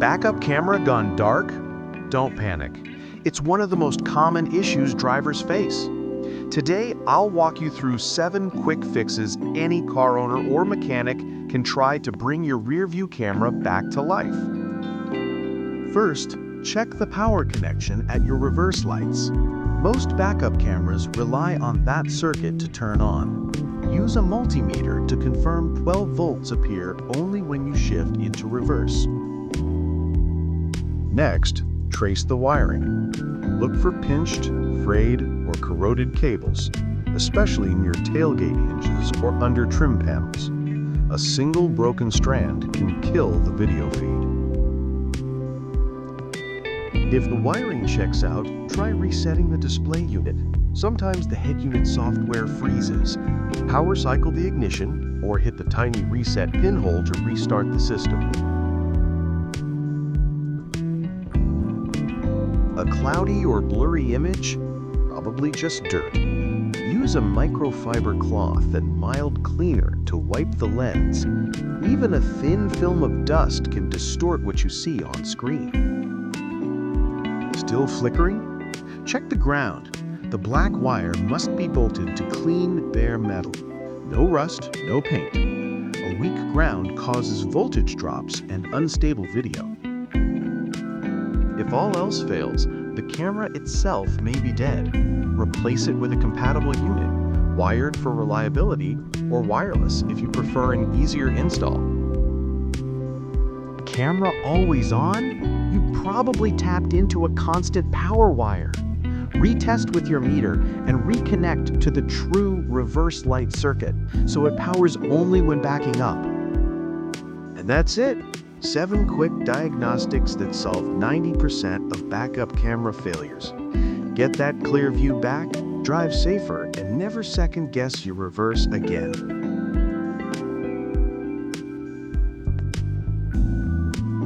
Backup camera gone dark? Don't panic. It's one of the most common issues drivers face. Today, I'll walk you through 7 quick fixes any car owner or mechanic can try to bring your rearview camera back to life. First, check the power connection at your reverse lights. Most backup cameras rely on that circuit to turn on. Use a multimeter to confirm 12 volts appear only when you shift into reverse. Next, trace the wiring. Look for pinched, frayed, or corroded cables, especially near tailgate hinges or under trim panels. A single broken strand can kill the video feed. If the wiring checks out, try resetting the display unit. Sometimes the head unit software freezes. Power cycle the ignition or hit the tiny reset pinhole to restart the system. A cloudy or blurry image? Probably just dirt. Use a microfiber cloth and mild cleaner to wipe the lens. Even a thin film of dust can distort what you see on screen. Still flickering? Check the ground. The black wire must be bolted to clean, bare metal. No rust, no paint. A weak ground causes voltage drops and unstable video. If all else fails, the camera itself may be dead. Replace it with a compatible unit, wired for reliability, or wireless if you prefer an easier install. Camera always on? You probably tapped into a constant power wire. Retest with your meter and reconnect to the true reverse light circuit so it powers only when backing up. And that's it. 7 quick diagnostics that solve 90% of backup camera failures. Get that clear view back, drive safer, and never second guess your reverse again.